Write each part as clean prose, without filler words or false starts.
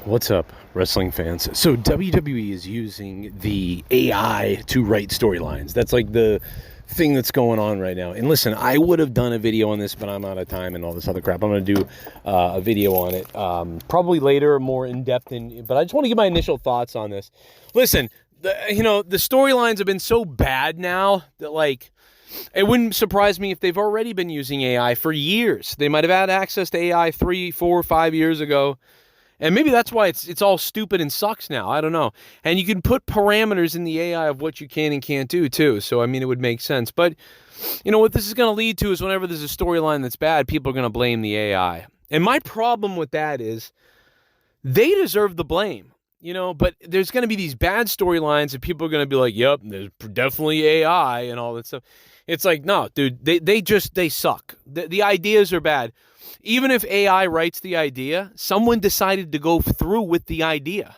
What's up, wrestling fans? So WWE is using the AI to write storylines. That's like the thing that's going on right now. And listen, I would have done a video on this, but I'm out of time and all this other crap. I'm going to do a video on it probably later, more in-depth. But I just want to give my initial thoughts on this. Listen, the storylines have been so bad now that, like, it wouldn't surprise me if they've already been using AI for years. They might have had access to AI 3, 4, 5 years ago. And maybe that's why it's all stupid and sucks now. I don't know. And you can put parameters in the AI of what you can and can't do, too. So, I mean, it would make sense. But, you know, what this is going to lead to is whenever there's a storyline that's bad, people are going to blame the AI. And my problem with that is they deserve the blame, you know, but there's going to be these bad storylines and people are going to be like, yep, there's definitely AI and all that stuff. It's like, no, dude, they suck. The ideas are bad. Even if AI writes the idea, someone decided to go through with the idea,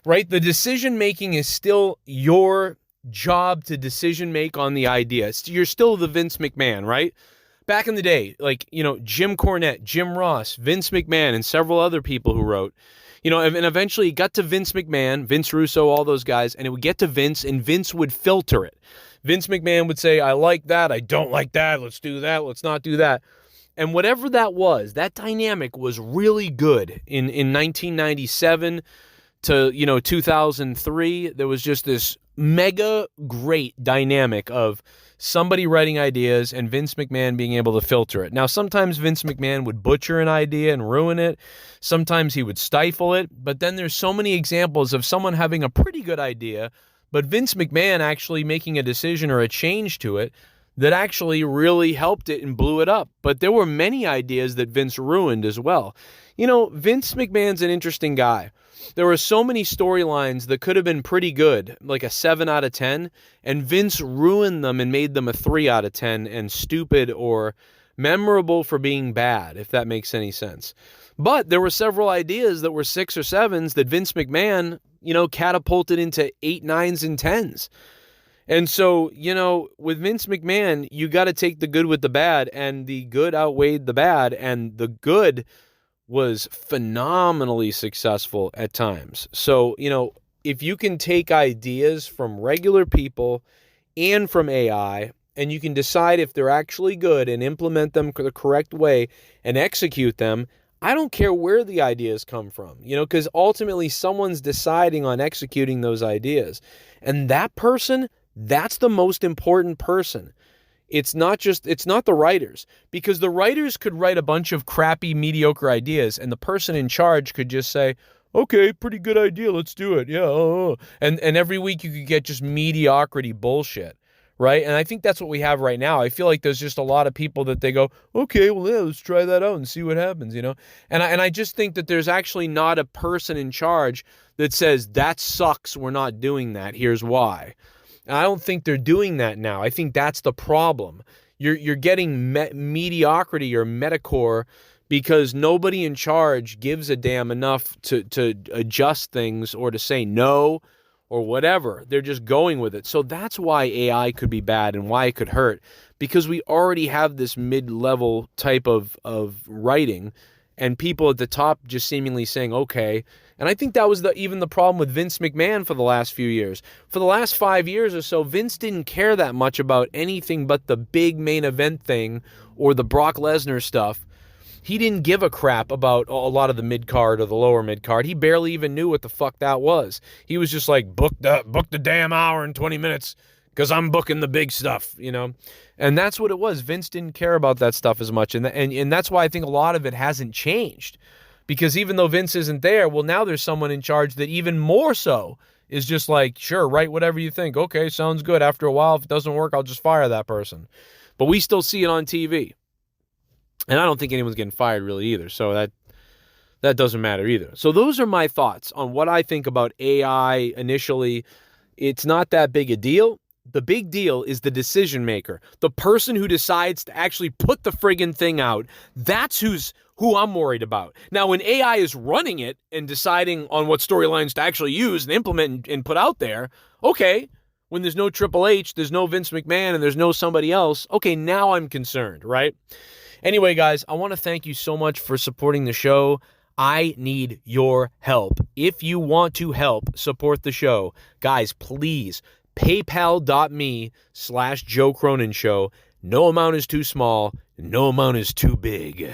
right? The decision making is still your job to decision make on the idea. You're still the Vince McMahon, right? Back in the day, like, you know, Jim Cornette, Jim Ross, Vince McMahon, and several other people who wrote, you know, and eventually it got to Vince McMahon, Vince Russo, all those guys, and it would get to Vince, and Vince would filter it. Vince McMahon would say, I like that, I don't like that, let's do that, let's not do that. And whatever that was, that dynamic was really good in 1997 to, you know, 2003. There was just this mega great dynamic of somebody writing ideas and Vince McMahon being able to filter it. Now, sometimes Vince McMahon would butcher an idea and ruin it. Sometimes he would stifle it. But then there's so many examples of someone having a pretty good idea, but Vince McMahon actually making a decision or a change to it that actually really helped it and blew it up. But there were many ideas that Vince ruined as well. You know, Vince McMahon's an interesting guy. There were so many storylines that could have been pretty good, like a 7 out of 10, and Vince ruined them and made them a 3 out of 10 and stupid or memorable for being bad, if that makes any sense. But there were several ideas that were 6 or 7s that Vince McMahon, you know, catapulted into 8, 9s, and 10s. And so, you know, with Vince McMahon, you got to take the good with the bad, and the good outweighed the bad, and the good was phenomenally successful at times. So, you know, if you can take ideas from regular people and from AI, and you can decide if they're actually good and implement them the correct way and execute them, I don't care where the ideas come from, you know, because ultimately someone's deciding on executing those ideas. And that person, that's the most important person. It's not the writers, because the writers could write a bunch of crappy, mediocre ideas, and the person in charge could just say, okay, pretty good idea, let's do it. Yeah. And every week you could get just mediocrity bullshit, right? And I think that's what we have right now. I feel like there's just a lot of people that they go, okay, well, yeah, let's try that out and see what happens, you know? And I just think that there's actually not a person in charge that says, that sucks, we're not doing that, here's why. And I don't think they're doing that now. I think that's the problem. You're getting mediocrity or metacore because nobody in charge gives a damn enough to adjust things or to say no or whatever. They're just going with it. So that's why AI could be bad and why it could hurt, because we already have this mid-level type of writing and people at the top just seemingly saying, okay. And I think that was even the problem with Vince McMahon for the last few years. For the last 5 years or so, Vince didn't care that much about anything but the big main event thing or the Brock Lesnar stuff. He didn't give a crap about a lot of the mid-card or the lower mid-card. He barely even knew what the fuck that was. He was just like, book the damn hour and 20 minutes because I'm booking the big stuff, you know? And that's what it was. Vince didn't care about that stuff as much. And that's why I think a lot of it hasn't changed. Because even though Vince isn't there, well, now there's someone in charge that even more so is just like, sure, write whatever you think. Okay, sounds good. After a while, if it doesn't work, I'll just fire that person. But we still see it on TV. And I don't think anyone's getting fired really either. So that doesn't matter either. So those are my thoughts on what I think about AI initially. It's not that big a deal. The big deal is the decision maker, the person who decides to actually put the friggin' thing out. That's who I'm worried about. Now, when AI is running it and deciding on what storylines to actually use and implement and put out there, okay, when there's no Triple H, there's no Vince McMahon, and there's no somebody else, okay, now I'm concerned, right? Anyway, guys, I want to thank you so much for supporting the show. I need your help. If you want to help support the show, guys, please, paypal.me/Joe Cronin Show. No amount is too small. No amount is too big.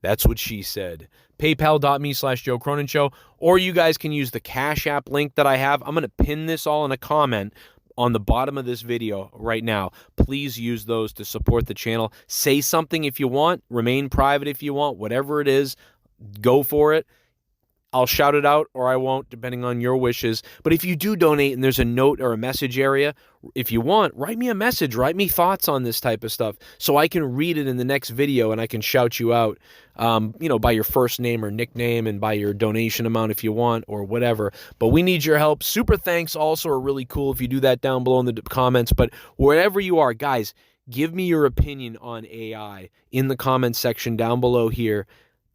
That's what she said. PayPal.me/Joe Cronin Show. Or you guys can use the Cash App link that I have. I'm going to pin this all in a comment on the bottom of this video right now. Please use those to support the channel. Say something if you want. Remain private if you want. Whatever it is, go for it. I'll shout it out or I won't, depending on your wishes. But if you do donate and there's a note or a message area, if you want, write me a message. Write me thoughts on this type of stuff so I can read it in the next video and I can shout you out, by your first name or nickname and by your donation amount if you want or whatever. But we need your help. Super thanks also are really cool if you do that down below in the comments. But wherever you are, guys, give me your opinion on AI in the comments section down below here.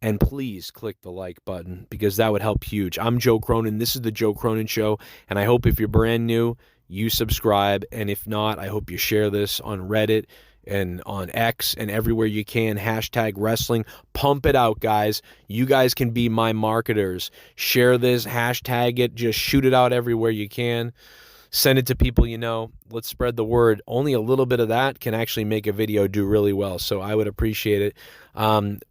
And please click the like button because that would help huge. I'm Joe Cronin. This is the Joe Cronin Show. And I hope if you're brand new, you subscribe. And if not, I hope you share this on Reddit and on X and everywhere you can. Hashtag wrestling. Pump it out, guys. You guys can be my marketers. Share this. Hashtag it. Just shoot it out everywhere you can. Send it to people you know. Let's spread the word. Only a little bit of that can actually make a video do really well, so I would appreciate it.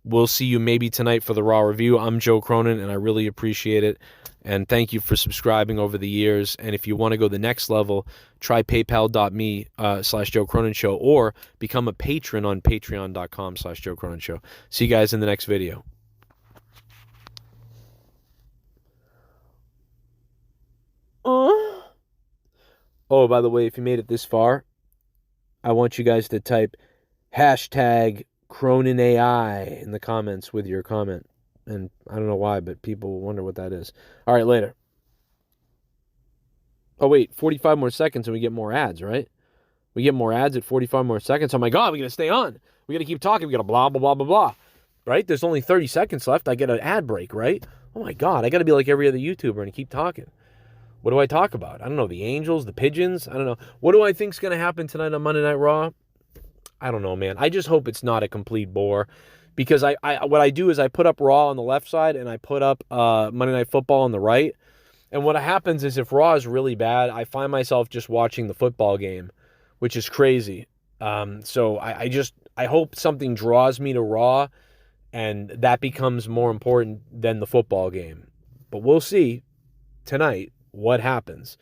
We'll see you maybe tonight for the Raw review. I'm Joe Cronin, and I really appreciate it. And thank you for subscribing over the years. And if you want to go the next level, try paypal.me/Joe Cronin Show or become a patron on patreon.com/Joe Cronin Show. See you guys in the next video. Oh, by the way, if you made it this far, I want you guys to type hashtag CroninAI in the comments with your comment. And I don't know why, but people wonder what that is. All right, later. Oh, wait, 45 more seconds and we get more ads, right? We get more ads at 45 more seconds. Oh, my God, we got to stay on. We got to keep talking. We got to blah, blah, blah, blah, blah. Right? There's only 30 seconds left. I get an ad break, right? Oh, my God, I got to be like every other YouTuber and keep talking. What do I talk about? I don't know. The Angels, the Pigeons? I don't know. What do I think's going to happen tonight on Monday Night Raw? I don't know, man. I just hope it's not a complete bore. Because what I do is I put up Raw on the left side and I put up Monday Night Football on the right. And what happens is if Raw is really bad, I find myself just watching the football game, which is crazy. So I hope something draws me to Raw and that becomes more important than the football game. But we'll see tonight what happens.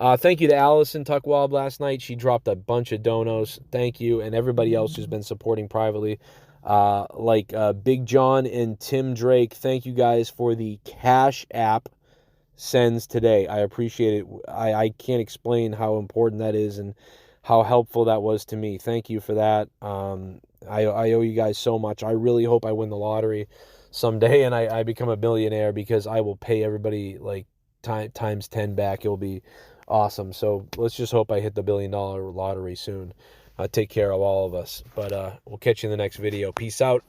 Thank you to Allison Tuckwald last night. She dropped a bunch of donos. Thank you. And everybody else who's been supporting privately. Like Big John and Tim Drake. Thank you guys for the Cash App sends today. I appreciate it. I can't explain how important that is and how helpful that was to me. Thank you for that. I owe you guys so much. I really hope I win the lottery someday and I become a billionaire because I will pay everybody like times 10 back. It'll be awesome. So let's just hope I hit the $1 billion lottery soon. Take care of all of us. But we'll catch you in the next video. Peace out.